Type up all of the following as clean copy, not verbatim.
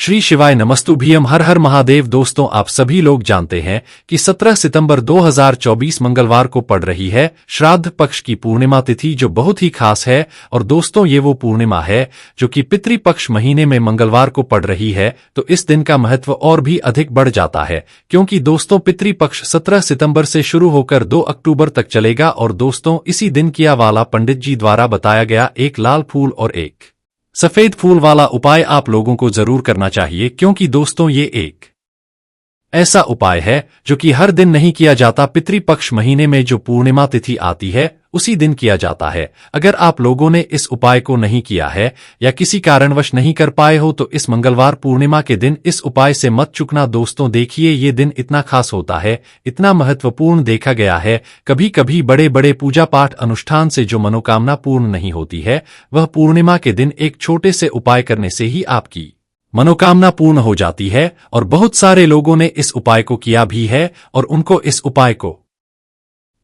श्री शिवाय नमस्तुभ्यम हर हर महादेव। दोस्तों, आप सभी लोग जानते हैं कि 17 सितंबर 2024 मंगलवार को पड़ रही है श्राद्ध पक्ष की पूर्णिमा तिथि, जो बहुत ही खास है। और दोस्तों, ये वो पूर्णिमा है जो कि पितृपक्ष महीने में मंगलवार को पड़ रही है, तो इस दिन का महत्व और भी अधिक बढ़ जाता है, क्योंकि दोस्तों पितृपक्ष 17 सितंबर से शुरू होकर 2 अक्टूबर तक चलेगा। और दोस्तों, इसी दिन किया वाला पंडित जी द्वारा बताया गया एक लाल फूल और एक सफेद फूल वाला उपाय आप लोगों को जरूर करना चाहिए, क्योंकि दोस्तों ये एक ऐसा उपाय है जो कि हर दिन नहीं किया जाता। पितृपक्ष महीने में जो पूर्णिमा तिथि आती है उसी दिन किया जाता है। अगर आप लोगों ने इस उपाय को नहीं किया है या किसी कारणवश नहीं कर पाए हो, तो इस मंगलवार पूर्णिमा के दिन इस उपाय से मत चूकना। दोस्तों देखिए, ये दिन इतना खास होता है, इतना महत्वपूर्ण देखा गया है। कभी कभी बड़े बड़े पूजा पाठ अनुष्ठान से जो मनोकामना पूर्ण नहीं होती है, वह पूर्णिमा के दिन एक छोटे से उपाय करने से ही आपकी मनोकामना पूर्ण हो जाती है। और बहुत सारे लोगों ने इस उपाय को किया भी है और उनको इस उपाय को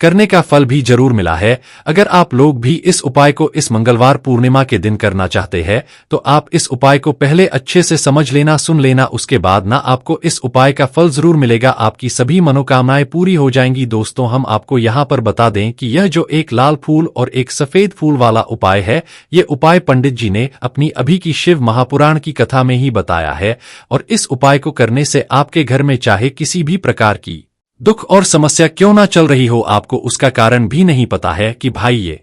करने का फल भी जरूर मिला है। अगर आप लोग भी इस उपाय को इस मंगलवार पूर्णिमा के दिन करना चाहते हैं, तो आप इस उपाय को पहले अच्छे से समझ लेना, सुन लेना, उसके बाद ना आपको इस उपाय का फल जरूर मिलेगा, आपकी सभी मनोकामनाएं पूरी हो जाएंगी। दोस्तों, हम आपको यहाँ पर बता दें कि यह जो एक लाल फूल और एक सफेद फूल वाला उपाय है, ये उपाय पंडित जी ने अपनी अभी की शिव महापुराण की कथा में ही बताया है। और इस उपाय को करने से आपके घर में चाहे किसी भी प्रकार की दुख और समस्या क्यों ना चल रही हो, आपको उसका कारण भी नहीं पता है कि भाई ये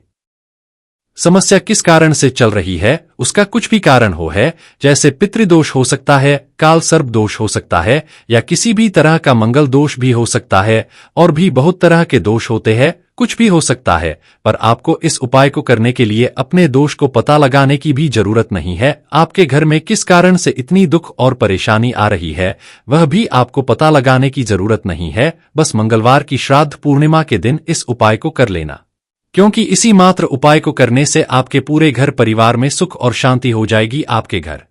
समस्या किस कारण से चल रही है, उसका कुछ भी कारण है, जैसे पितृदोष हो सकता है, काल सर्प दोष हो सकता है, या किसी भी तरह का मंगल दोष भी हो सकता है, और भी बहुत तरह के दोष होते हैं, कुछ भी हो सकता है। पर आपको इस उपाय को करने के लिए अपने दोष को पता लगाने की भी जरूरत नहीं है। आपके घर में किस कारण से इतनी दुख और परेशानी आ रही है, वह भी आपको पता लगाने की जरूरत नहीं है। बस मंगलवार की श्राद्ध पूर्णिमा के दिन इस उपाय को कर लेना, क्योंकि इसी मात्र उपाय को करने से आपके पूरे घर परिवार में सुख और शांति हो जाएगी। आपके घर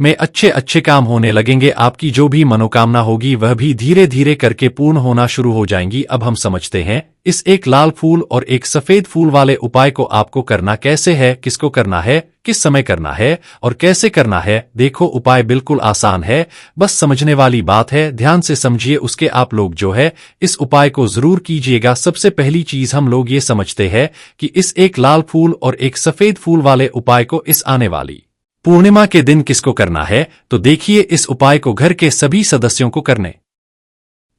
में अच्छे अच्छे काम होने लगेंगे, आपकी जो भी मनोकामना होगी वह भी धीरे धीरे करके पूर्ण होना शुरू हो जाएंगी। अब हम समझते हैं इस एक लाल फूल और एक सफेद फूल वाले उपाय को आपको करना कैसे है, किसको करना है, किस समय करना है और कैसे करना है। देखो, उपाय बिल्कुल आसान है, बस समझने वाली बात है, ध्यान से समझिए। उसके आप लोग जो है इस उपाय को जरूर कीजिएगा। सबसे पहली चीज हम लोग ये समझते हैं कि इस एक लाल फूल और एक सफेद फूल वाले उपाय को इस आने वाली पूर्णिमा के दिन किसको करना है। तो देखिए, इस उपाय को घर के सभी सदस्यों को करने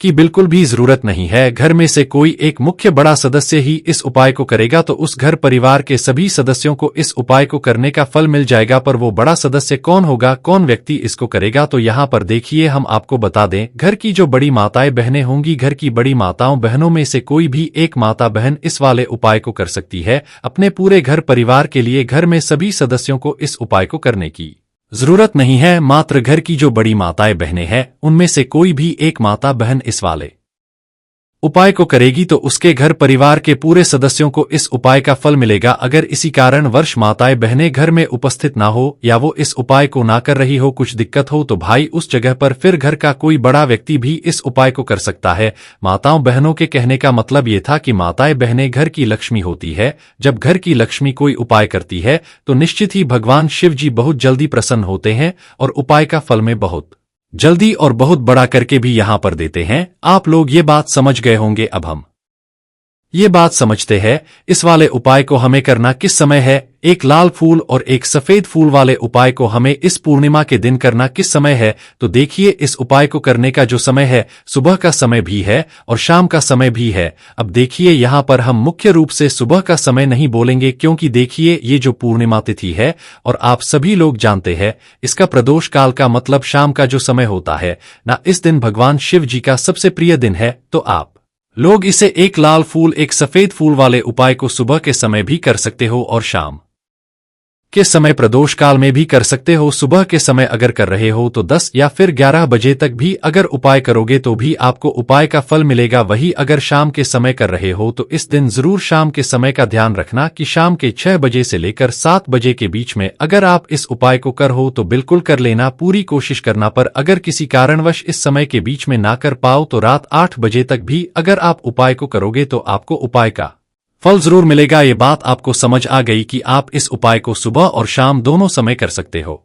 की बिल्कुल भी जरूरत नहीं है। घर में से कोई एक मुख्य बड़ा सदस्य ही इस उपाय को करेगा, तो उस घर परिवार के सभी सदस्यों को इस उपाय को करने का फल मिल जाएगा। पर वो बड़ा सदस्य कौन होगा, कौन व्यक्ति इसको करेगा, तो यहाँ पर देखिए हम आपको बता दें, घर की जो बड़ी माताएं बहनें होंगी, घर की बड़ी माताओं बहनों में से कोई भी एक माता बहन इस वाले उपाय को कर सकती है। अपने पूरे घर परिवार के लिए घर में सभी सदस्यों को इस उपाय को करने की जरूरत नहीं है। मात्र घर की जो बड़ी माताएं बहनें हैं, उनमें से कोई भी एक माता बहन इस वाले उपाय को करेगी, तो उसके घर परिवार के पूरे सदस्यों को इस उपाय का फल मिलेगा। अगर इसी कारण वर्ष माताएं बहनें घर में उपस्थित ना हो या वो इस उपाय को ना कर रही हो, कुछ दिक्कत हो, तो भाई उस जगह पर फिर घर का कोई बड़ा व्यक्ति भी इस उपाय को कर सकता है। माताओं बहनों के कहने का मतलब ये था कि माताएं बहनें घर की लक्ष्मी होती है। जब घर की लक्ष्मी कोई उपाय करती है, तो निश्चित ही भगवान शिव जी बहुत जल्दी प्रसन्न होते हैं और उपाय का फल में बहुत जल्दी और बहुत बड़ा करके भी यहां पर देते हैं। आप लोग ये बात समझ गए होंगे। अब हम ये बात समझते हैं इस वाले उपाय को हमें करना किस समय है। एक लाल फूल और एक सफेद फूल वाले उपाय को हमें इस पूर्णिमा के दिन करना किस समय है। तो देखिए, इस उपाय को करने का जो समय है, सुबह का समय भी है और शाम का समय भी है। अब देखिए, यहाँ पर हम मुख्य रूप से सुबह का समय नहीं बोलेंगे, क्योंकि देखिए ये जो पूर्णिमा तिथि है और आप सभी लोग जानते हैं, इसका प्रदोष काल का मतलब शाम का जो समय होता है ना, इस दिन भगवान शिव जी का सबसे प्रिय दिन है। तो आप लोग इसे एक लाल फूल एक सफेद फूल वाले उपाय को सुबह के समय भी कर सकते हो और शाम के समय प्रदोष काल में भी कर सकते हो। सुबह के समय अगर कर रहे हो तो 10 या फिर 11 बजे तक भी अगर उपाय करोगे तो भी आपको उपाय का फल मिलेगा। वही अगर शाम के समय कर रहे हो तो इस दिन जरूर शाम के समय का ध्यान रखना कि शाम के 6 बजे से लेकर 7 बजे के बीच में अगर आप इस उपाय को कर हो तो बिल्कुल कर लेना, पूरी कोशिश करना। पर अगर किसी कारणवश इस समय के बीच में ना कर पाओ तो रात 8 बजे तक भी अगर आप उपाय को करोगे तो आपको उपाय का फल जरूर मिलेगा। ये बात आपको समझ आ गई कि आप इस उपाय को सुबह और शाम दोनों समय कर सकते हो।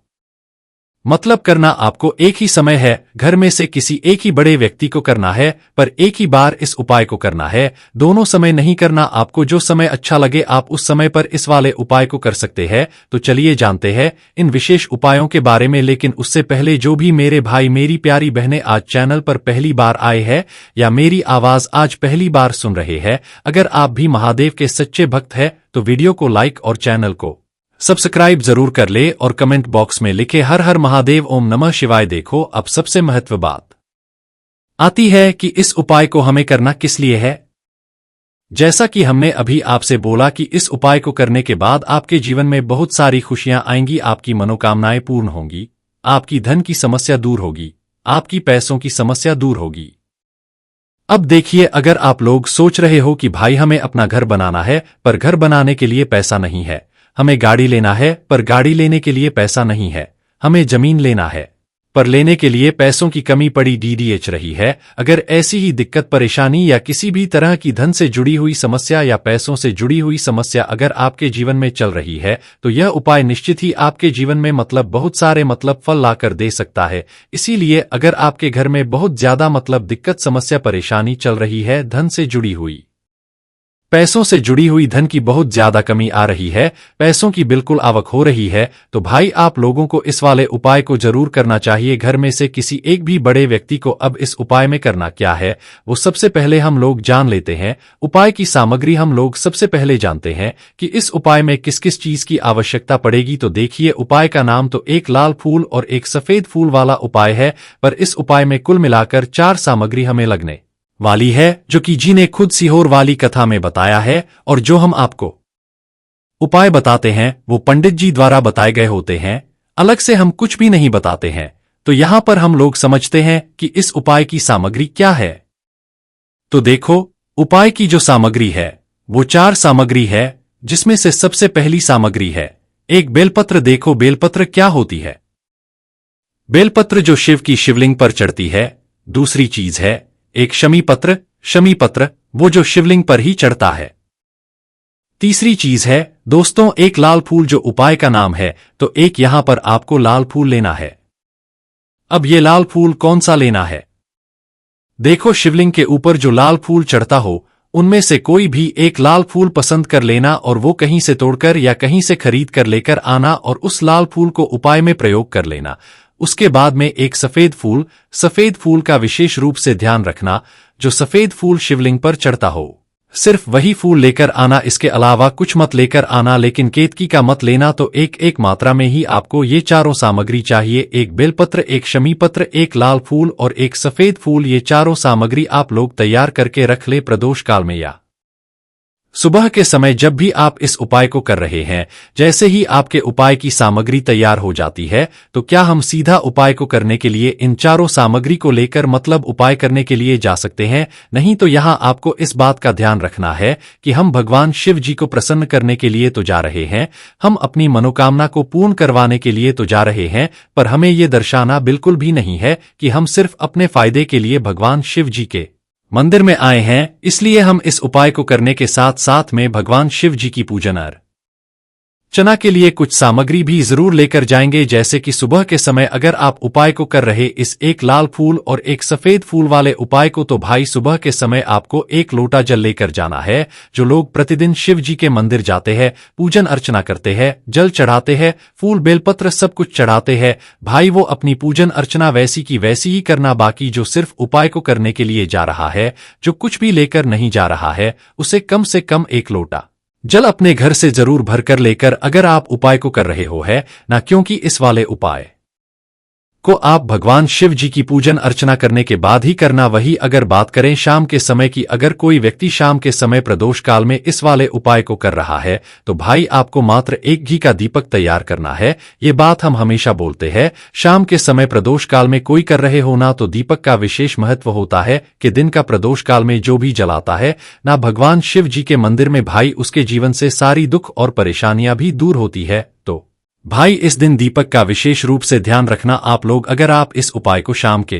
मतलब करना आपको एक ही समय है, घर में से किसी एक ही बड़े व्यक्ति को करना है, पर एक ही बार इस उपाय को करना है। दोनों समय नहीं करना, आपको जो समय अच्छा लगे आप उस समय पर इस वाले उपाय को कर सकते हैं। तो चलिए जानते हैं इन विशेष उपायों के बारे में। लेकिन उससे पहले जो भी मेरे भाई मेरी प्यारी बहनें आज चैनल पर पहली बार आए हैं या मेरी आवाज आज पहली बार सुन रहे हैं, अगर आप भी महादेव के सच्चे भक्त हैं तो वीडियो को लाइक और चैनल को सब्सक्राइब जरूर कर ले और कमेंट बॉक्स में लिखे हर हर महादेव ओम नमः शिवाय। देखो अब सबसे महत्व बात आती है कि इस उपाय को हमें करना किस लिए है। जैसा कि हमने अभी आपसे बोला कि इस उपाय को करने के बाद आपके जीवन में बहुत सारी खुशियां आएंगी, आपकी मनोकामनाएं पूर्ण होंगी, आपकी धन की समस्या दूर होगी, आपकी पैसों की समस्या दूर होगी। अब देखिए, अगर आप लोग सोच रहे हो कि भाई हमें अपना घर बनाना है पर घर बनाने के लिए पैसा नहीं है, हमें गाड़ी लेना है पर गाड़ी लेने के लिए पैसा नहीं है, हमें जमीन लेना है पर लेने के लिए पैसों की कमी पड़ी डीडीएच रही है, अगर ऐसी ही दिक्कत परेशानी या किसी भी तरह की धन से जुड़ी हुई समस्या या पैसों से जुड़ी हुई समस्या अगर आपके जीवन में चल रही है तो यह उपाय निश्चित ही आपके जीवन में बहुत सारे फल लाकर दे सकता है। इसीलिए अगर आपके घर में बहुत ज्यादा दिक्कत समस्या परेशानी चल रही है, धन से जुड़ी हुई पैसों से जुड़ी हुई धन की बहुत ज्यादा कमी आ रही है, पैसों की बिल्कुल आवक हो रही है, तो भाई आप लोगों को इस वाले उपाय को जरूर करना चाहिए। घर में से किसी एक भी बड़े व्यक्ति को अब इस उपाय में करना क्या है वो सबसे पहले हम लोग जान लेते हैं। उपाय की सामग्री हम लोग सबसे पहले जानते हैं कि इस उपाय में किस किस चीज की आवश्यकता पड़ेगी। तो देखिए, उपाय का नाम तो एक लाल फूल और एक सफेद फूल वाला उपाय है, पर इस उपाय में कुल मिलाकर 4 सामग्री हमें लगने वाली है, जो कि जी ने खुद सीहोर वाली कथा में बताया है। और जो हम आपको उपाय बताते हैं वो पंडित जी द्वारा बताए गए होते हैं, अलग से हम कुछ भी नहीं बताते हैं। तो यहां पर हम लोग समझते हैं कि इस उपाय की सामग्री क्या है। तो देखो, उपाय की जो सामग्री है वो 4 सामग्री है, जिसमें से सबसे पहली सामग्री है एक बेलपत्र। देखो बेलपत्र क्या होती है। बेलपत्र जो शिव की शिवलिंग पर चढ़ती है। दूसरी चीज है एक शमी पत्र। शमी पत्र वो जो शिवलिंग पर ही चढ़ता है। तीसरी चीज है दोस्तों एक लाल फूल, जो उपाय का नाम है। तो एक यहां पर आपको लाल फूल लेना है। अब ये लाल फूल कौन सा लेना है? देखो, शिवलिंग के ऊपर जो लाल फूल चढ़ता हो उनमें से कोई भी एक लाल फूल पसंद कर लेना और वो कहीं से तोड़कर या कहीं से खरीद कर लेकर आना और उस लाल फूल को उपाय में प्रयोग कर लेना। उसके बाद में एक सफेद फूल का विशेष रूप से ध्यान रखना, जो सफेद फूल शिवलिंग पर चढ़ता हो सिर्फ वही फूल लेकर आना, इसके अलावा कुछ मत लेकर आना। लेकिन केतकी का मत लेना। तो एक मात्रा में ही आपको ये चारों सामग्री चाहिए, एक बेलपत्र, एक शमी पत्र, एक लाल फूल और एक सफेद फूल। ये चारों सामग्री आप लोग तैयार करके रख ले प्रदोष काल में या सुबह के समय जब भी आप इस उपाय को कर रहे हैं। जैसे ही आपके उपाय की सामग्री तैयार हो जाती है तो क्या हम सीधा उपाय को करने के लिए इन चारों सामग्री को लेकर उपाय करने के लिए जा सकते हैं? नहीं, तो यहां आपको इस बात का ध्यान रखना है कि हम भगवान शिव जी को प्रसन्न करने के लिए तो जा रहे हैं, हम अपनी मनोकामना को पूर्ण करवाने के लिए तो जा रहे हैं, पर हमें ये दर्शाना बिल्कुल भी नहीं है कि हम सिर्फ अपने फायदे के लिए भगवान शिव जी के मंदिर में आए हैं। इसलिए हम इस उपाय को करने के साथ साथ में भगवान शिव जी की पूजन अर्चना के लिए कुछ सामग्री भी जरूर लेकर जाएंगे। जैसे कि सुबह के समय अगर आप उपाय को कर रहे इस एक लाल फूल और एक सफेद फूल वाले उपाय को, तो भाई सुबह के समय आपको 1 लोटा जल लेकर जाना है। जो लोग प्रतिदिन शिव जी के मंदिर जाते हैं, पूजन अर्चना करते हैं, जल चढ़ाते हैं, फूल बेलपत्र सब कुछ चढ़ाते हैं, भाई वो अपनी पूजन अर्चना वैसी की वैसी ही करना। बाकी जो सिर्फ उपाय को करने के लिए जा रहा है, जो कुछ भी लेकर नहीं जा रहा है, उसे कम से कम 1 लोटा जल अपने घर से जरूर भरकर लेकर अगर आप उपाय को कर रहे हो है ना, क्योंकि इस वाले उपाय को आप भगवान शिव जी की पूजन अर्चना करने के बाद ही करना। वही अगर बात करें शाम के समय की, अगर कोई व्यक्ति शाम के समय प्रदोष काल में इस वाले उपाय को कर रहा है तो भाई आपको मात्र 1 घी का दीपक तैयार करना है। ये बात हम हमेशा बोलते हैं, शाम के समय प्रदोष काल में कोई कर रहे हो ना, तो दीपक का विशेष महत्व होता है कि दिन का प्रदोष काल में जो भी जलाता है ना भगवान शिव जी के मंदिर में, भाई उसके जीवन से सारी दुख और परेशानियां भी दूर होती है। तो भाई इस दिन दीपक का विशेष रूप से ध्यान रखना आप लोग। अगर आप इस उपाय को शाम के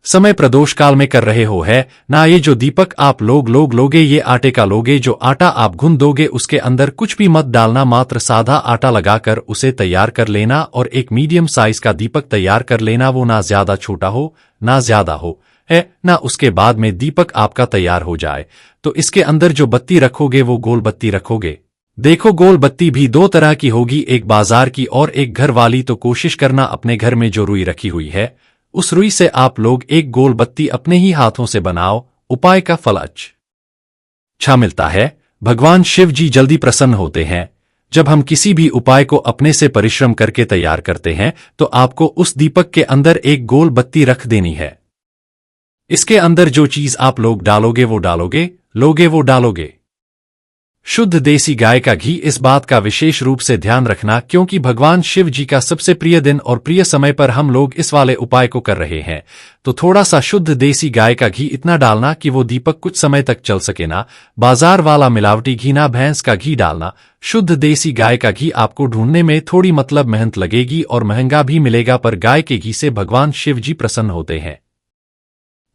समय प्रदोष काल में कर रहे हो है ना। ये जो दीपक आप लोग लोगे ये आटे का लोगे। जो आटा आप गूंद दोगे उसके अंदर कुछ भी मत डालना, मात्र सादा आटा लगाकर उसे तैयार कर लेना और एक मीडियम साइज का दीपक तैयार कर लेना। वो ना ज्यादा छोटा हो ना ज्यादा हो है ना। उसके बाद में दीपक आपका तैयार हो जाए तो इसके अंदर जो बत्ती रखोगे वो गोल बत्ती रखोगे। देखो गोल बत्ती भी दो तरह की होगी, एक बाजार की और एक घर वाली। तो कोशिश करना अपने घर में जो रुई रखी हुई है उस रुई से आप लोग एक गोल बत्ती अपने ही हाथों से बनाओ। उपाय का फल अच्छा मिलता है। भगवान शिव जी जल्दी प्रसन्न होते हैं। जब हम किसी भी उपाय को अपने से परिश्रम करके तैयार करते हैं तो आपको उस दीपक के अंदर एक गोल बत्ती रख देनी है। इसके अंदर जो चीज आप लोग डालोगे वो डालोगे शुद्ध देसी गाय का घी। इस बात का विशेष रूप से ध्यान रखना क्योंकि भगवान शिव जी का सबसे प्रिय दिन और प्रिय समय पर हम लोग इस वाले उपाय को कर रहे हैं। तो थोड़ा सा शुद्ध देसी गाय का घी इतना डालना कि वो दीपक कुछ समय तक चल सके ना। बाजार वाला मिलावटी घी ना, भैंस का घी डालना। शुद्ध देसी गाय का घी आपको ढूंढने में थोड़ी मेहनत लगेगी और महंगा भी मिलेगा, पर गाय के घी से भगवान शिव जी प्रसन्न होते हैं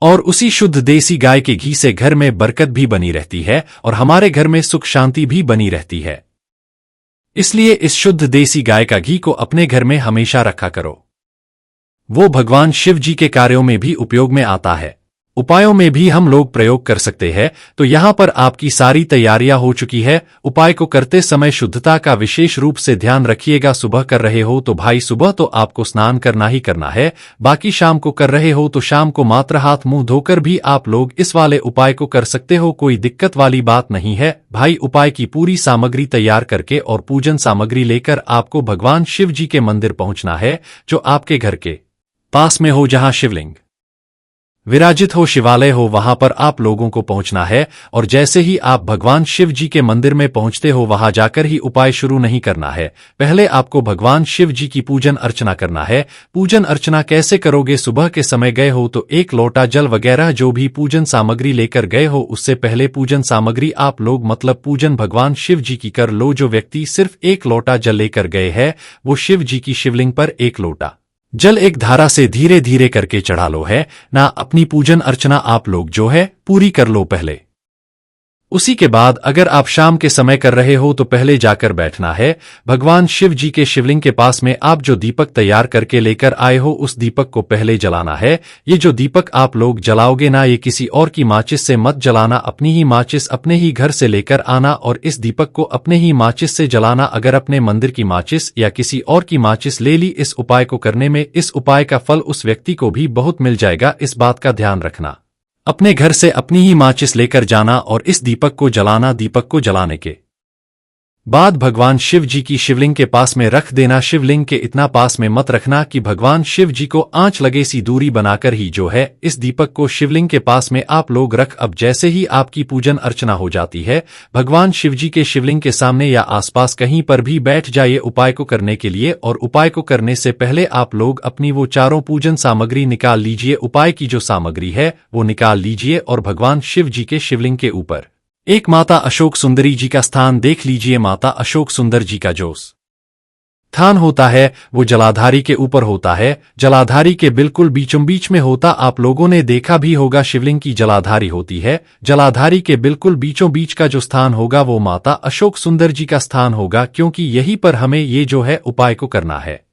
और उसी शुद्ध देसी गाय के घी से घर में बरकत भी बनी रहती है और हमारे घर में सुख शांति भी बनी रहती है। इसलिए इस शुद्ध देसी गाय का घी को अपने घर में हमेशा रखा करो। वो भगवान शिव जी के कार्यों में भी उपयोग में आता है, उपायों में भी हम लोग प्रयोग कर सकते हैं। तो यहाँ पर आपकी सारी तैयारियां हो चुकी है। उपाय को करते समय शुद्धता का विशेष रूप से ध्यान रखिएगा। सुबह कर रहे हो तो भाई सुबह तो आपको स्नान करना ही करना है। बाकी शाम को कर रहे हो तो शाम को मात्र हाथ मुंह धोकर भी आप लोग इस वाले उपाय को कर सकते हो। कोई दिक्कत वाली बात नहीं है भाई। उपाय की पूरी सामग्री तैयार करके और पूजन सामग्री लेकर आपको भगवान शिव जी के मंदिर पहुंचना है, जो आपके घर के पास में हो, जहां शिवलिंग विराजित हो, शिवालय हो, वहां पर आप लोगों को पहुंचना है। और जैसे ही आप भगवान शिव जी के मंदिर में पहुंचते हो वहां जाकर ही उपाय शुरू नहीं करना है। पहले आपको भगवान शिव जी की पूजन अर्चना करना है। पूजन अर्चना कैसे करोगे? सुबह के समय गए हो तो एक लोटा जल वगैरह जो भी पूजन सामग्री लेकर गए हो उससे पहले पूजन सामग्री आप लोग मतलब पूजन भगवान शिव जी की कर लो। जो व्यक्ति सिर्फ एक लोटा जल लेकर गए हैं वो शिव जी की शिवलिंग पर एक लोटा जल एक धारा से धीरे धीरे करके चढ़ा लो है ना। अपनी पूजन अर्चना आप लोग जो है पूरी कर लो पहले। उसी के बाद अगर आप शाम के समय कर रहे हो तो पहले जाकर बैठना है भगवान शिव जी के शिवलिंग के पास में। आप जो दीपक तैयार करके लेकर आए हो उस दीपक को पहले जलाना है। ये जो दीपक आप लोग जलाओगे ना, ये किसी और की माचिस से मत जलाना। अपनी ही माचिस अपने ही घर से लेकर आना और इस दीपक को अपने ही माचिस से जलाना। अगर अपने मंदिर की माचिस या किसी और की माचिस ले ली इस उपाय को करने में, इस उपाय का फल उस व्यक्ति को भी बहुत मिल जाएगा। इस बात का ध्यान रखना। अपने घर से अपनी ही माचिस लेकर जाना और इस दीपक को जलाना। दीपक को जलाने के बाद भगवान शिव जी की शिवलिंग के पास में रख देना। शिवलिंग के इतना पास में मत रखना कि भगवान शिव जी को आंच लगे, सी दूरी बनाकर ही जो है इस दीपक को शिवलिंग के पास में आप लोग रख। अब जैसे ही आपकी पूजन अर्चना हो जाती है भगवान शिव जी के शिवलिंग के सामने या आसपास कहीं पर भी बैठ जाइए उपाय को करने के लिए। और उपाय को करने से पहले आप लोग अपनी वो चारों पूजन सामग्री निकाल लीजिए। उपाय की जो सामग्री है वो निकाल लीजिए और भगवान शिव जी के शिवलिंग के ऊपर एक माता अशोक सुंदरी जी का स्थान देख लीजिए। माता अशोक सुंदर जी का जो स्थान होता है वो जलाधारी के ऊपर होता है। जलाधारी के बिल्कुल बीचों बीच में होता। आप लोगों ने देखा भी होगा शिवलिंग की जलाधारी होती है। जलाधारी के बिल्कुल बीचों बीच का जो स्थान होगा वो माता अशोक सुंदर जी का स्थान होगा, क्योंकि यहीं पर हमें ये जो है उपाय को करना है।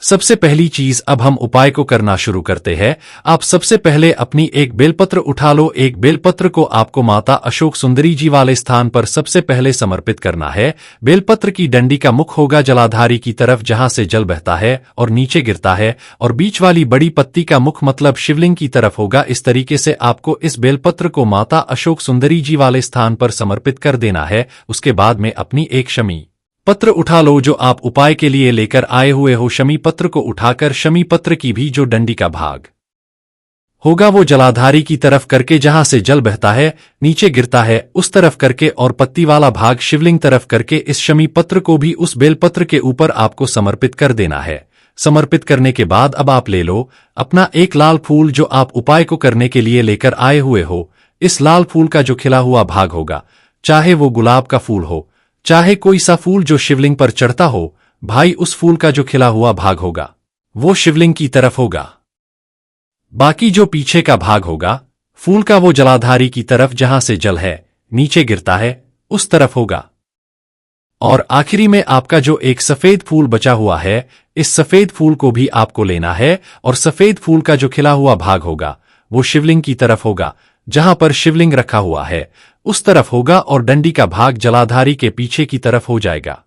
सबसे पहली चीज अब हम उपाय को करना शुरू करते हैं। आप सबसे पहले अपनी एक बेलपत्र उठा लो। एक बेलपत्र को आपको माता अशोक सुंदरी जी वाले स्थान पर सबसे पहले समर्पित करना है। बेलपत्र की डंडी का मुख होगा जलाधारी की तरफ जहां से जल बहता है और नीचे गिरता है, और बीच वाली बड़ी पत्ती का मुख मतलब शिवलिंग की तरफ होगा। इस तरीके से आपको इस बेलपत्र को माता अशोक सुंदरी जी वाले स्थान पर समर्पित कर देना है। उसके बाद में अपनी एक शमी पत्र उठा लो जो आप उपाय के लिए लेकर आए हुए हो। शमी पत्र को उठाकर शमी पत्र की भी जो डंडी का भाग होगा वो जलाधारी की तरफ करके जहां से जल बहता है नीचे गिरता है उस तरफ करके, और पत्ती वाला भाग शिवलिंग तरफ करके इस शमी पत्र को भी उस बेलपत्र के ऊपर आपको समर्पित कर देना है। समर्पित करने के बाद अब आप ले लो अपना एक लाल फूल जो आप उपाय को करने के लिए लेकर आए हुए हो। इस लाल फूल का जो खिला हुआ भाग होगा, चाहे वो गुलाब का फूल हो चाहे कोई सा फूल जो शिवलिंग पर चढ़ता हो, भाई उस फूल का जो खिला हुआ भाग होगा वो शिवलिंग की तरफ होगा। बाकी जो पीछे का भाग होगा फूल का वो जलाधारी की तरफ जहां से जल है नीचे गिरता है उस तरफ होगा। और आखिरी में आपका जो एक सफेद फूल बचा हुआ है इस सफेद फूल को भी आपको लेना है और सफेद फूल का जो खिला हुआ भाग होगा वो शिवलिंग की तरफ होगा, जहां पर शिवलिंग रखा हुआ है उस तरफ होगा और डंडी का भाग जलाधारी के पीछे की तरफ हो जाएगा।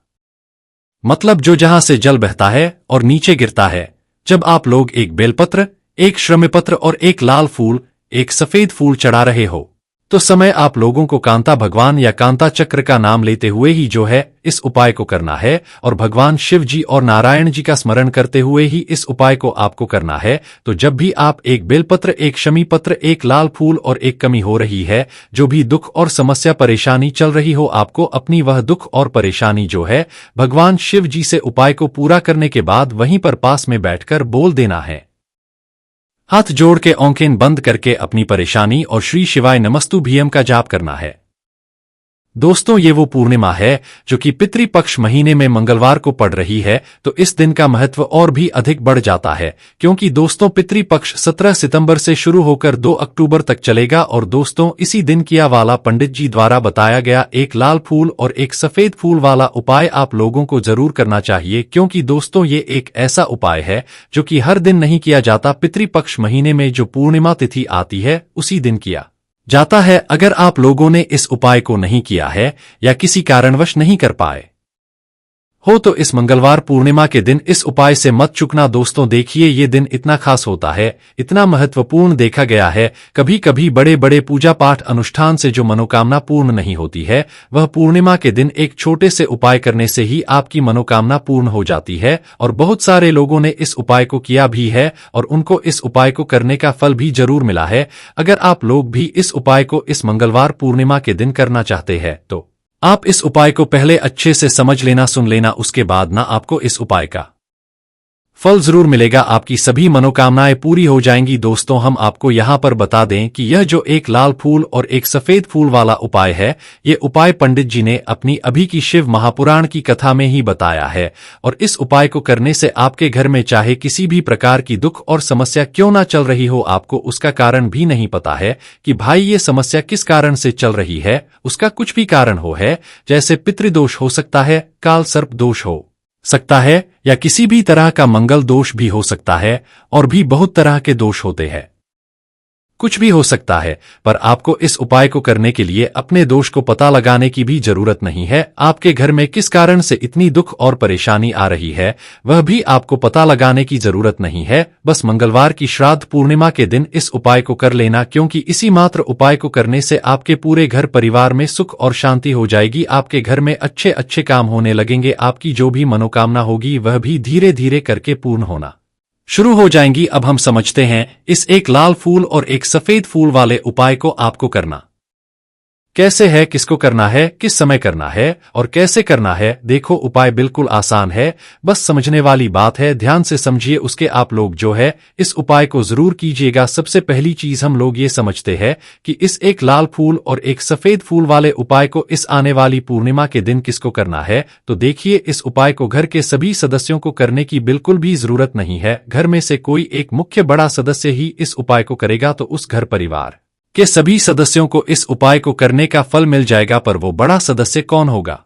मतलब जो जहां से जल बहता है और नीचे गिरता है। जब आप लोग एक बेलपत्र, एक श्रमपत्र और एक लाल फूल, एक सफेद फूल चढ़ा रहे हो तो समय आप लोगों को कांता भगवान या कांता चक्र का नाम लेते हुए ही जो है इस उपाय को करना है और भगवान शिव जी और नारायण जी का स्मरण करते हुए ही इस उपाय को आपको करना है। तो जब भी आप एक बेलपत्र, एक शमी पत्र, एक लाल फूल और एक कमी हो रही है, जो भी दुख और समस्या परेशानी चल रही हो, आपको अपनी वह दुख और परेशानी जो है भगवान शिव जी से उपाय को पूरा करने के बाद वहीं पर पास में बैठकर बोल देना है। हाथ जोड़ के आंखें बंद करके अपनी परेशानी और श्री शिवाय नमस्तु भीम का जाप करना है। दोस्तों ये वो पूर्णिमा है जो कि पितृपक्ष महीने में मंगलवार को पड़ रही है, तो इस दिन का महत्व और भी अधिक बढ़ जाता है क्योंकि दोस्तों पितृपक्ष 17 सितंबर से शुरू होकर 2 अक्टूबर तक चलेगा। और दोस्तों इसी दिन किया वाला पंडित जी द्वारा बताया गया एक लाल फूल और एक सफेद फूल वाला उपाय आप लोगों को जरूर करना चाहिए, क्योंकि दोस्तों ये एक ऐसा उपाय है जो कि हर दिन नहीं किया जाता। पितृपक्ष महीने में जो पूर्णिमा तिथि आती है उसी दिन किया जाता है। अगर आप लोगों ने इस उपाय को नहीं किया है या किसी कारणवश नहीं कर पाए हो तो इस मंगलवार पूर्णिमा के दिन इस उपाय से मत चूकना। दोस्तों देखिए ये दिन इतना खास होता है, इतना महत्वपूर्ण देखा गया है। कभी कभी बड़े बड़े पूजा पाठ अनुष्ठान से जो मनोकामना पूर्ण नहीं होती है, वह पूर्णिमा के दिन एक छोटे से उपाय करने से ही आपकी मनोकामना पूर्ण हो जाती है। और बहुत सारे लोगों ने इस उपाय को किया भी है और उनको इस उपाय को करने का फल भी जरूर मिला है। अगर आप लोग भी इस उपाय को इस मंगलवार पूर्णिमा के दिन करना चाहते हैं तो आप इस उपाय को पहले अच्छे से समझ लेना, सुन लेना, उसके बाद ना आपको इस उपाय का फल जरूर मिलेगा, आपकी सभी मनोकामनाएं पूरी हो जाएंगी। दोस्तों हम आपको यहां पर बता दें कि यह जो एक लाल फूल और एक सफेद फूल वाला उपाय है, ये उपाय पंडित जी ने अपनी अभी की शिव महापुराण की कथा में ही बताया है। और इस उपाय को करने से आपके घर में चाहे किसी भी प्रकार की दुख और समस्या क्यों ना चल रही हो, आपको उसका कारण भी नहीं पता है कि भाई ये समस्या किस कारण से चल रही है, उसका कुछ भी कारण हो है, जैसे पितृदोष हो सकता है, काल सर्प दोष हो सकता है, या किसी भी तरह का मंगल दोष भी हो सकता है, और भी बहुत तरह के दोष होते हैं, कुछ भी हो सकता है। पर आपको इस उपाय को करने के लिए अपने दोष को पता लगाने की भी जरूरत नहीं है। आपके घर में किस कारण से इतनी दुख और परेशानी आ रही है वह भी आपको पता लगाने की जरूरत नहीं है। बस मंगलवार की श्राद्ध पूर्णिमा के दिन इस उपाय को कर लेना, क्योंकि इसी मात्र उपाय को करने से आपके पूरे घर परिवार में सुख और शांति हो जाएगी। आपके घर में अच्छे अच्छे काम होने लगेंगे, आपकी जो भी मनोकामना होगी वह भी धीरे धीरे करके पूर्ण होना शुरू हो जाएंगी। अब हम समझते हैं इस एक लाल फूल और एक सफेद फूल वाले उपाय को आपको करना कैसे है, किसको करना है, किस समय करना है और कैसे करना है। देखो उपाय बिल्कुल आसान है, बस समझने वाली बात है, ध्यान से समझिए। उसके आप लोग जो है इस उपाय को जरूर कीजिएगा। सबसे पहली चीज हम लोग ये समझते हैं कि इस एक लाल फूल और एक सफेद फूल वाले उपाय को इस आने वाली पूर्णिमा के दिन किसको करना है। तो देखिए इस उपाय को घर के सभी सदस्यों को करने की बिल्कुल भी जरूरत नहीं है। घर में से कोई एक मुख्य बड़ा सदस्य ही इस उपाय को करेगा तो उस घर परिवार के सभी सदस्यों को इस उपाय को करने का फल मिल जाएगा। पर वो बड़ा सदस्य कौन होगा,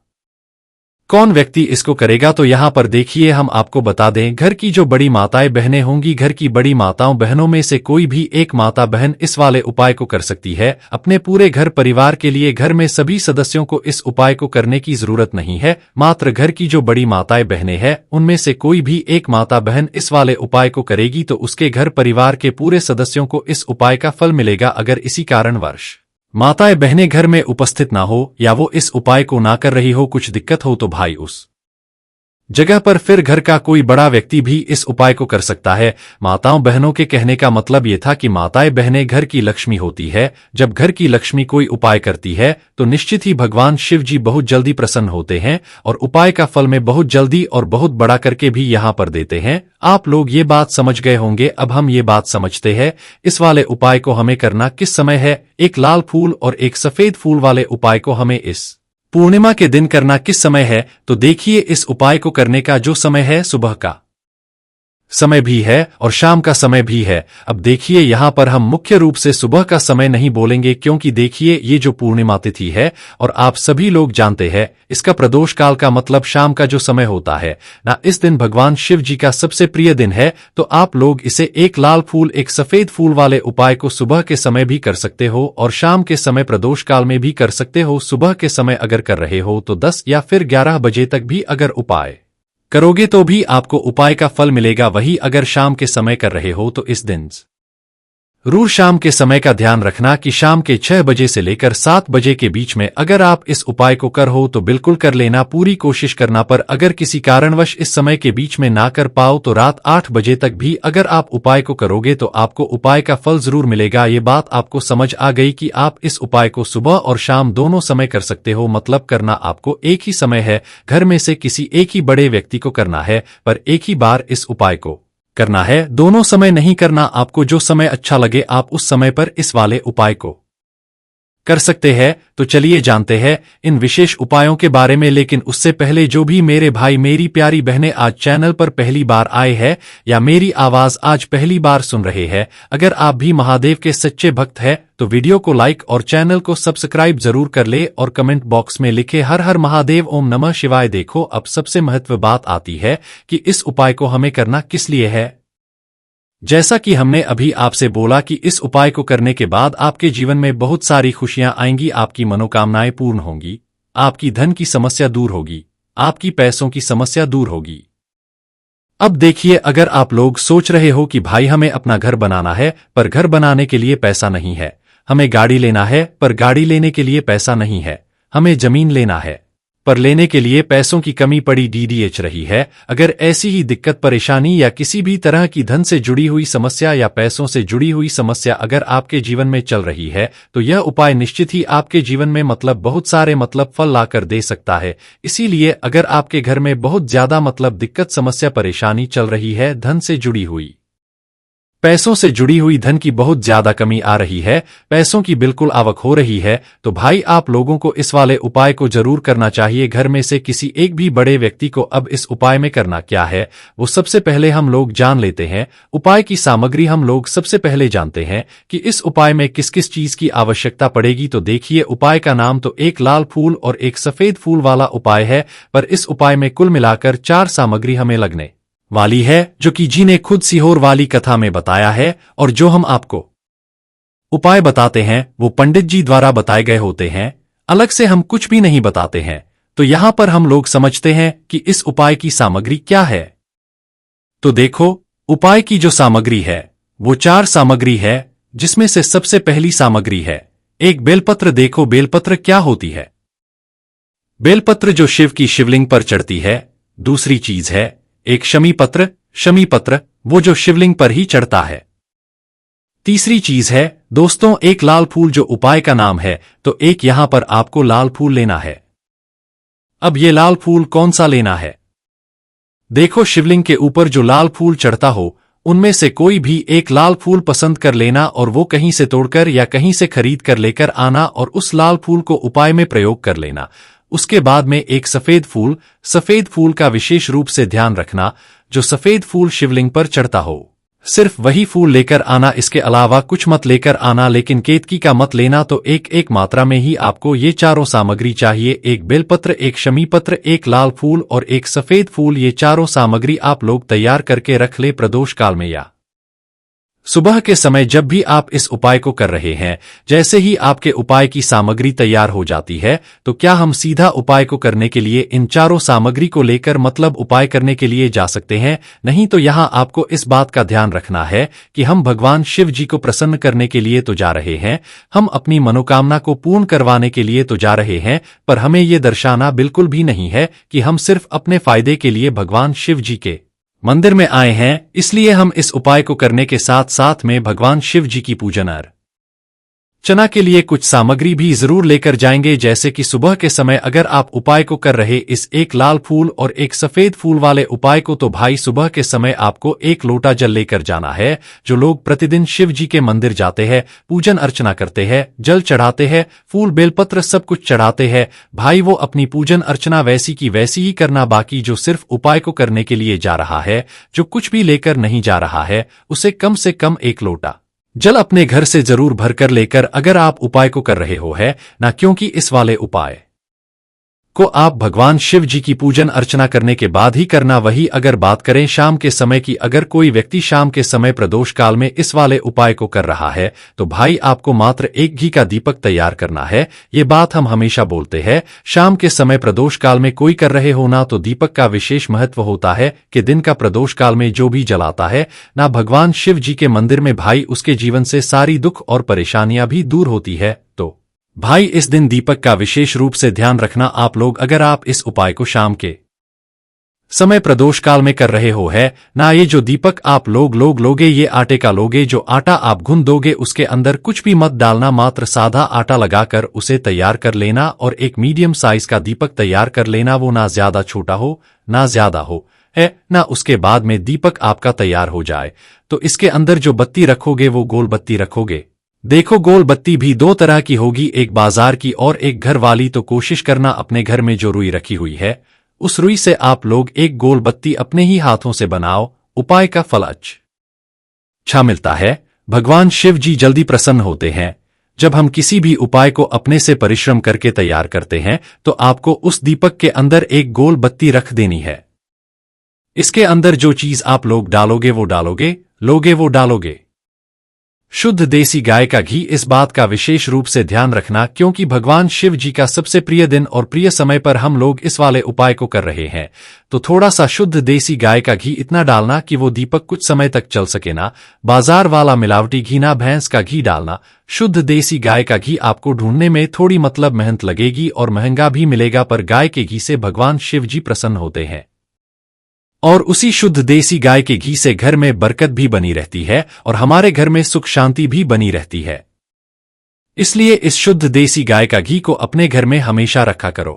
कौन व्यक्ति इसको करेगा, तो यहाँ पर देखिए हम आपको बता दें, घर की जो बड़ी माताएं बहनें होंगी, घर की बड़ी माताओं बहनों में से कोई भी एक माता बहन इस वाले उपाय को कर सकती है अपने पूरे घर परिवार के लिए। घर में सभी सदस्यों को इस उपाय को करने की जरूरत नहीं है, मात्र घर की जो बड़ी माताएं बहनें हैं उनमें से कोई भी एक माता बहन इस वाले उपाय को करेगी तो उसके घर परिवार के पूरे सदस्यों को इस उपाय का फल मिलेगा। अगर इसी कारणवश माताएं बहनें घर में उपस्थित ना हो या वो इस उपाय को ना कर रही हो, कुछ दिक्कत हो, तो भाई उस जगह पर फिर घर का कोई बड़ा व्यक्ति भी इस उपाय को कर सकता है। माताओं बहनों के कहने का मतलब ये था कि माताएं बहनें घर की लक्ष्मी होती है। जब घर की लक्ष्मी कोई उपाय करती है तो निश्चित ही भगवान शिव जी बहुत जल्दी प्रसन्न होते हैं और उपाय का फल में बहुत जल्दी और बहुत बड़ा करके भी यहाँ पर देते हैं। आप लोग ये बात समझ गए होंगे। अब हम ये बात समझते हैं इस वाले उपाय को हमें करना किस समय है। एक लाल फूल और एक सफेद फूल वाले उपाय को हमें इस पूर्णिमा के दिन करना किस समय है, तो देखिए इस उपाय को करने का जो समय है सुबह का समय भी है और शाम का समय भी है। अब देखिए यहाँ पर हम मुख्य रूप से सुबह का समय नहीं बोलेंगे, क्योंकि देखिए ये जो पूर्णिमा तिथि है और आप सभी लोग जानते हैं इसका प्रदोष काल का मतलब शाम का जो समय होता है ना, इस दिन भगवान शिव जी का सबसे प्रिय दिन है। तो आप लोग इसे एक लाल फूल एक सफेद फूल वाले उपाय को सुबह के समय भी कर सकते हो और शाम के समय प्रदोष काल में भी कर सकते हो। सुबह के समय अगर कर रहे हो तो 10 या फिर 11 बजे तक भी अगर उपाय करोगे तो भी आपको उपाय का फल मिलेगा। वही अगर शाम के समय कर रहे हो तो इस दिन जरूर शाम के समय का ध्यान रखना कि शाम के 6 बजे से लेकर 7 बजे के बीच में अगर आप इस उपाय को कर हो तो बिल्कुल कर लेना, पूरी कोशिश करना। पर अगर किसी कारणवश इस समय के बीच में ना कर पाओ तो रात 8 बजे तक भी अगर आप उपाय को करोगे तो आपको उपाय का फल जरूर मिलेगा। ये बात आपको समझ आ गई कि आप इस उपाय को सुबह और शाम दोनों समय कर सकते हो। मतलब करना आपको एक ही समय है, घर में से किसी एक ही बड़े व्यक्ति को करना है, पर एक ही बार इस उपाय को करना है, दोनों समय नहीं करना। आपको जो समय अच्छा लगे आप उस समय पर इस वाले उपाय को कर सकते हैं। तो चलिए जानते हैं इन विशेष उपायों के बारे में। लेकिन उससे पहले जो भी मेरे भाई मेरी प्यारी बहनें आज चैनल पर पहली बार आए हैं या मेरी आवाज आज पहली बार सुन रहे हैं, अगर आप भी महादेव के सच्चे भक्त हैं तो वीडियो को लाइक और चैनल को सब्सक्राइब जरूर कर ले और कमेंट बॉक्स में लिखे हर हर महादेव ओम नमः शिवाय। देखो अब सबसे महत्व बात आती है कि इस उपाय को हमें करना किस लिए है। जैसा कि हमने अभी आपसे बोला कि इस उपाय को करने के बाद आपके जीवन में बहुत सारी खुशियां आएंगी, आपकी मनोकामनाएं पूर्ण होंगी, आपकी धन की समस्या दूर होगी, आपकी पैसों की समस्या दूर होगी। अब देखिए, अगर आप लोग सोच रहे हो कि भाई हमें अपना घर बनाना है पर घर बनाने के लिए पैसा नहीं है, हमें गाड़ी लेना है पर गाड़ी लेने के लिए पैसा नहीं है, हमें जमीन लेना है पर लेने के लिए पैसों की कमी पड़ी डीडीएच रही है, अगर ऐसी ही दिक्कत परेशानी या किसी भी तरह की धन से जुड़ी हुई समस्या या पैसों से जुड़ी हुई समस्या अगर आपके जीवन में चल रही है तो यह उपाय निश्चित ही आपके जीवन में बहुत सारे फल लाकर दे सकता है। इसीलिए अगर आपके घर में बहुत ज्यादा दिक्कत समस्या परेशानी चल रही है, धन से जुड़ी हुई पैसों से जुड़ी हुई धन की बहुत ज्यादा कमी आ रही है, पैसों की बिल्कुल आवक हो रही है, तो भाई आप लोगों को इस वाले उपाय को जरूर करना चाहिए। घर में से किसी एक भी बड़े व्यक्ति को अब इस उपाय में करना क्या है वो सबसे पहले हम लोग जान लेते हैं। उपाय की सामग्री हम लोग सबसे पहले जानते हैं कि इस उपाय में किस किस चीज की आवश्यकता पड़ेगी। तो देखिए, उपाय का नाम तो एक लाल फूल और एक सफेद फूल वाला उपाय है, पर इस उपाय में कुल मिलाकर 4 सामग्री हमें लगने वाली है, जो कि जी ने खुद सीहोर वाली कथा में बताया है। और जो हम आपको उपाय बताते हैं वो पंडित जी द्वारा बताए गए होते हैं, अलग से हम कुछ भी नहीं बताते हैं। तो यहां पर हम लोग समझते हैं कि इस उपाय की सामग्री क्या है। तो देखो, उपाय की जो सामग्री है वो 4 सामग्री है, जिसमें से सबसे पहली सामग्री है एक बेलपत्र। देखो बेलपत्र क्या होती है, बेलपत्र जो शिव की शिवलिंग पर चढ़ती है। दूसरी चीज है एक शमी पत्र, शमी पत्र वो जो शिवलिंग पर ही चढ़ता है। तीसरी चीज है दोस्तों एक लाल फूल, जो उपाय का नाम है। तो एक यहां पर आपको लाल फूल लेना है। अब ये लाल फूल कौन सा लेना है? देखो, शिवलिंग के ऊपर जो लाल फूल चढ़ता हो उनमें से कोई भी एक लाल फूल पसंद कर लेना और वो कहीं से तोड़कर या कहीं से खरीद कर लेकर आना और उस लाल फूल को उपाय में प्रयोग कर लेना। उसके बाद में एक सफेद फूल का विशेष रूप से ध्यान रखना, जो सफेद फूल शिवलिंग पर चढ़ता हो सिर्फ वही फूल लेकर आना, इसके अलावा कुछ मत लेकर आना। लेकिन केतकी का मत लेना। तो एक मात्रा में ही आपको ये चारों सामग्री चाहिए, एक बेलपत्र, एक शमी पत्र, एक लाल फूल और एक सफेद फूल। ये चारों सामग्री आप लोग तैयार करके रख ले प्रदोष काल में या सुबह के समय जब भी आप इस उपाय को कर रहे हैं। जैसे ही आपके उपाय की सामग्री तैयार हो जाती है तो क्या हम सीधा उपाय को करने के लिए इन चारों सामग्री को लेकर उपाय करने के लिए जा सकते हैं? नहीं। तो यहाँ आपको इस बात का ध्यान रखना है कि हम भगवान शिव जी को प्रसन्न करने के लिए तो जा रहे हैं, हम अपनी मनोकामना को पूर्ण करवाने के लिए तो जा रहे हैं, पर हमें ये दर्शाना बिल्कुल भी नहीं है कि हम सिर्फ अपने फायदे के लिए भगवान शिव जी के मंदिर में आए हैं। इसलिए हम इस उपाय को करने के साथ साथ में भगवान शिव जी की पूजन चना के लिए कुछ सामग्री भी जरूर लेकर जाएंगे, जैसे कि सुबह के समय अगर आप उपाय को कर रहे इस एक लाल फूल और एक सफेद फूल वाले उपाय को, तो भाई सुबह के समय आपको एक लोटा जल लेकर जाना है। जो लोग प्रतिदिन शिव जी के मंदिर जाते हैं, पूजन अर्चना करते हैं, जल चढ़ाते हैं, फूल बेलपत्र सब कुछ चढ़ाते हैं, भाई वो अपनी पूजन अर्चना वैसी की वैसी ही करना। बाकी जो सिर्फ उपाय को करने के लिए जा रहा है, जो कुछ भी लेकर नहीं जा रहा है, उसे कम से कम एक लोटा जल अपने घर से जरूर भरकर लेकर अगर आप उपाय को कर रहे हो है ना, क्योंकि इस वाले उपाय को आप भगवान शिव जी की पूजन अर्चना करने के बाद ही करना। वही अगर बात करें शाम के समय की, अगर कोई व्यक्ति शाम के समय प्रदोष काल में इस वाले उपाय को कर रहा है, तो भाई आपको मात्र एक घी का दीपक तैयार करना है। ये बात हम हमेशा बोलते हैं, शाम के समय प्रदोष काल में कोई कर रहे हो ना, तो दीपक का विशेष महत्व होता है कि दिन का प्रदोष काल में जो भी जलाता है ना भगवान शिव जी के मंदिर में, भाई उसके जीवन से सारी दुख और परेशानियां भी दूर होती है। तो भाई इस दिन दीपक का विशेष रूप से ध्यान रखना आप लोग। अगर आप इस उपाय को शाम के समय प्रदोष काल में कर रहे हो है ना, ये जो दीपक आप लोग लोगे, ये आटे का लोगे। जो आटा आप गूंद दोगे उसके अंदर कुछ भी मत डालना, मात्र सादा आटा लगाकर उसे तैयार कर लेना और एक मीडियम साइज का दीपक तैयार कर लेना। वो ना ज्यादा छोटा हो ना ज्यादा हो है ना। उसके बाद में दीपक आपका तैयार हो जाए तो इसके अंदर जो बत्ती रखोगे वो गोल बत्ती रखोगे। देखो गोल बत्ती भी दो तरह की होगी, एक बाजार की और एक घर वाली। तो कोशिश करना अपने घर में जो रुई रखी हुई है उस रुई से आप लोग एक गोल बत्ती अपने ही हाथों से बनाओ। उपाय का फल अच्छा मिलता है, भगवान शिव जी जल्दी प्रसन्न होते हैं। जब हम किसी भी उपाय को अपने से परिश्रम करके तैयार करते हैं, तो आपको उस दीपक के अंदर एक गोल बत्ती रख देनी है। इसके अंदर जो चीज आप लोग डालोगे वो डालोगे, लोगे वो डालोगे। शुद्ध देसी गाय का घी। इस बात का विशेष रूप से ध्यान रखना, क्योंकि भगवान शिव जी का सबसे प्रिय दिन और प्रिय समय पर हम लोग इस वाले उपाय को कर रहे हैं, तो थोड़ा सा शुद्ध देसी गाय का घी इतना डालना कि वो दीपक कुछ समय तक चल सके ना। बाजार वाला मिलावटी घी ना, भैंस का घी डालना। शुद्ध देसी गाय का घी आपको ढूंढने में थोड़ी मेहनत लगेगी और महंगा भी मिलेगा, पर गाय के घी से भगवान शिव जी प्रसन्न होते हैं और उसी शुद्ध देसी गाय के घी से घर में बरकत भी बनी रहती है और हमारे घर में सुख शांति भी बनी रहती है। इसलिए इस शुद्ध देसी गाय का घी को अपने घर में हमेशा रखा करो।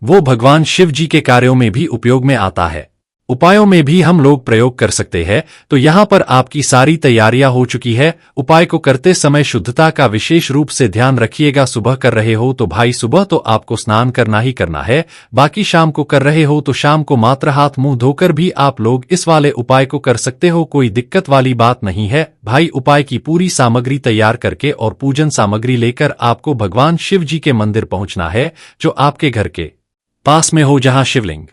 वो भगवान शिव जी के कार्यों में भी उपयोग में आता है, उपायों में भी हम लोग प्रयोग कर सकते हैं। तो यहाँ पर आपकी सारी तैयारियां हो चुकी है। उपाय को करते समय शुद्धता का विशेष रूप से ध्यान रखिएगा। सुबह कर रहे हो तो भाई सुबह तो आपको स्नान करना ही करना है। बाकी शाम को कर रहे हो तो शाम को मात्र हाथ मुंह धोकर भी आप लोग इस वाले उपाय को कर सकते हो, कोई दिक्कत वाली बात नहीं है। भाई उपाय की पूरी सामग्री तैयार करके और पूजन सामग्री लेकर आपको भगवान शिव जी के मंदिर पहुंचना है, जो आपके घर के पास में हो, जहां शिवलिंग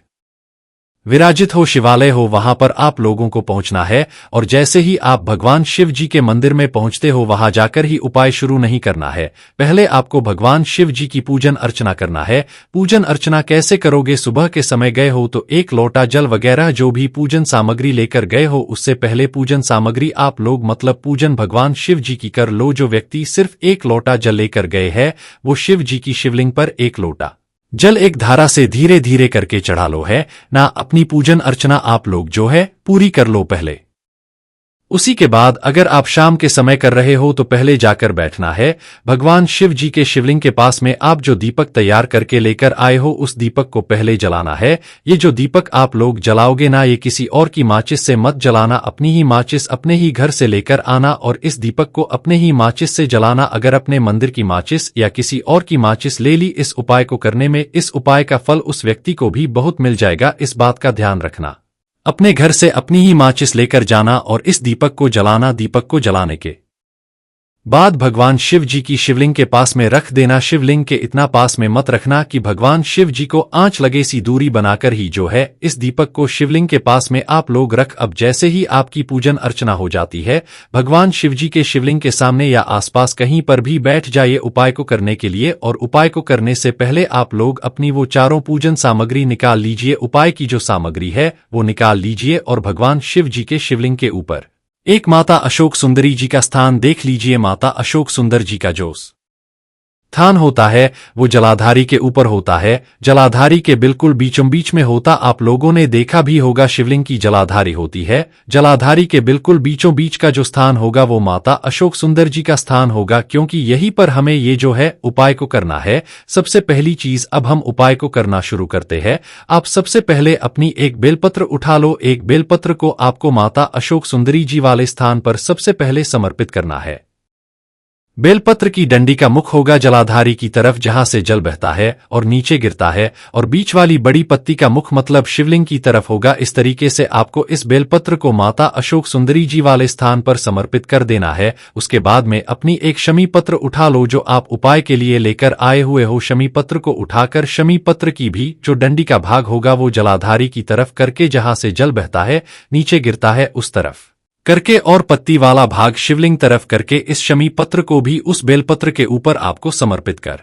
विराजित हो, शिवालय हो, वहां पर आप लोगों को पहुंचना है। और जैसे ही आप भगवान शिव जी के मंदिर में पहुंचते हो, वहां जाकर ही उपाय शुरू नहीं करना है। पहले आपको भगवान शिव जी की पूजन अर्चना करना है। पूजन अर्चना कैसे करोगे? सुबह के समय गए हो तो एक लोटा जल वगैरह जो भी पूजन सामग्री लेकर गए हो, उससे पहले पूजन सामग्री आप लोग मतलब पूजन भगवान शिव जी की कर लो। जो व्यक्ति सिर्फ एक लोटा जल लेकर गए हैं, वो शिव जी की शिवलिंग पर एक लोटा जल एक धारा से धीरे धीरे करके चढ़ा लो है ना। अपनी पूजन अर्चना आप लोग जो है पूरी कर लो पहले। उसी के बाद अगर आप शाम के समय कर रहे हो तो पहले जाकर बैठना है भगवान शिव जी के शिवलिंग के पास में। आप जो दीपक तैयार करके लेकर आए हो उस दीपक को पहले जलाना है। ये जो दीपक आप लोग जलाओगे ना, ये किसी और की माचिस से मत जलाना, अपनी ही माचिस अपने ही घर से लेकर आना और इस दीपक को अपने ही माचिस से जलाना। अगर अपने मंदिर की माचिस या किसी और की माचिस ले ली इस उपाय को करने में, इस उपाय का फल उस व्यक्ति को भी बहुत मिल जाएगा। इस बात का ध्यान रखना। अपने घर से अपनी ही माचिस लेकर जाना और इस दीपक को जलाना। दीपक को जलाने के बाद भगवान शिव जी की शिवलिंग के पास में रख देना। शिवलिंग के इतना पास में मत रखना कि भगवान शिव जी को आंच लगे, सी दूरी बनाकर ही जो है इस दीपक को शिवलिंग के पास में आप लोग रख। अब जैसे ही आपकी पूजन अर्चना हो जाती है, भगवान शिव जी के शिवलिंग के सामने या आसपास कहीं पर भी बैठ जाइए उपाय को करने के लिए। और उपाय को करने से पहले आप लोग अपनी वो चारों पूजन सामग्री निकाल लीजिए। उपाय की जो सामग्री है वो निकाल लीजिए और भगवान शिव जी के शिवलिंग के ऊपर एक माता अशोक सुंदरी जी का स्थान देख लीजिए। माता अशोक सुंदर जी का जो थान होता है वो जलाधारी के ऊपर होता है, जलाधारी के बिल्कुल बीचों बीच में होता। आप लोगों ने देखा भी होगा शिवलिंग की जलाधारी होती है। जलाधारी के बिल्कुल बीचों बीच का जो स्थान होगा वो माता अशोक सुंदर जी का स्थान होगा, क्योंकि यहीं पर हमें ये जो है उपाय को करना है। सबसे पहली चीज अब हम उपाय को करना शुरू करते हैं। आप सबसे पहले अपनी एक बेलपत्र उठा लो। एक बेलपत्र को आपको माता अशोक सुंदरी जी वाले स्थान पर सबसे पहले समर्पित करना है। बेलपत्र की डंडी का मुख होगा जलाधारी की तरफ जहां से जल बहता है और नीचे गिरता है, और बीच वाली बड़ी पत्ती का मुख मतलब शिवलिंग की तरफ होगा। इस तरीके से आपको इस बेलपत्र को माता अशोक सुंदरी जी वाले स्थान पर समर्पित कर देना है। उसके बाद में अपनी एक शमी पत्र उठा लो जो आप उपाय के लिए लेकर आए हुए हो। शमी पत्र को उठाकर शमी पत्र की भी जो डंडी का भाग होगा वो जलाधारी की तरफ करके जहां से जल बहता है नीचे गिरता है उस तरफ करके, और पत्ती वाला भाग शिवलिंग तरफ करके इस शमी पत्र को भी उस बेलपत्र के ऊपर आपको समर्पित कर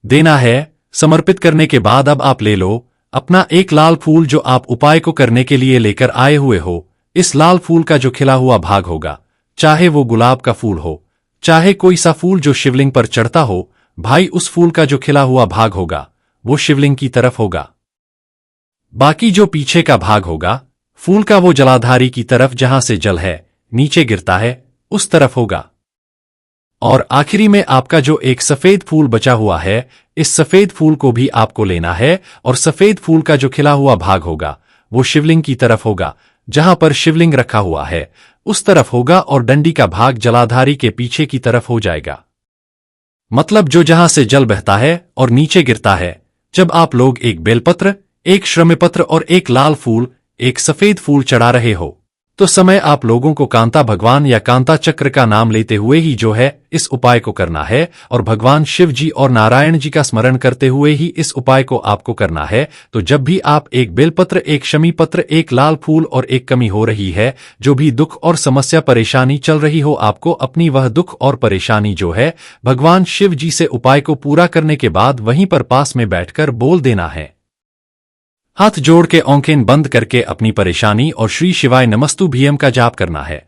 देना है। समर्पित करने के बाद अब आप ले लो अपना एक लाल फूल जो आप उपाय को करने के लिए लेकर आए हुए हो। इस लाल फूल का जो खिला हुआ भाग होगा, चाहे वो गुलाब का फूल हो, चाहे कोई सा फूल जो शिवलिंग पर चढ़ता हो, भाई उस फूल का जो खिला हुआ भाग होगा वो शिवलिंग की तरफ होगा। बाकी जो पीछे का भाग होगा फूल का वो जलाधारी की तरफ जहां से जल है नीचे गिरता है उस तरफ होगा। और आखिरी में आपका जो एक सफेद फूल बचा हुआ है, इस सफेद फूल को भी आपको लेना है, और सफेद फूल का जो खिला हुआ भाग होगा वो शिवलिंग की तरफ होगा। जहां पर शिवलिंग रखा हुआ है उस तरफ होगा, और डंडी का भाग जलाधारी के पीछे की तरफ हो जाएगा। मतलब जो जहां से जल बहता है और नीचे गिरता है। जब आप लोग एक बेलपत्र, एक श्रमपत्र और एक लाल फूल, एक सफेद फूल चढ़ा रहे हो, तो समय आप लोगों को कांता भगवान या कांता चक्र का नाम लेते हुए ही जो है इस उपाय को करना है, और भगवान शिव जी और नारायण जी का स्मरण करते हुए ही इस उपाय को आपको करना है। तो जब भी आप एक बेलपत्र, एक शमी पत्र, एक लाल फूल और एक कमी हो रही है, जो भी दुख और समस्या परेशानी चल रही हो, आपको अपनी वह दुख और परेशानी जो है भगवान शिव जी से उपाय को पूरा करने के बाद वहीं पर पास में बैठकर बोल देना है। हाथ जोड़ के आंखें बंद करके अपनी परेशानी और श्री शिवाय नमस्तु भीम का जाप करना है।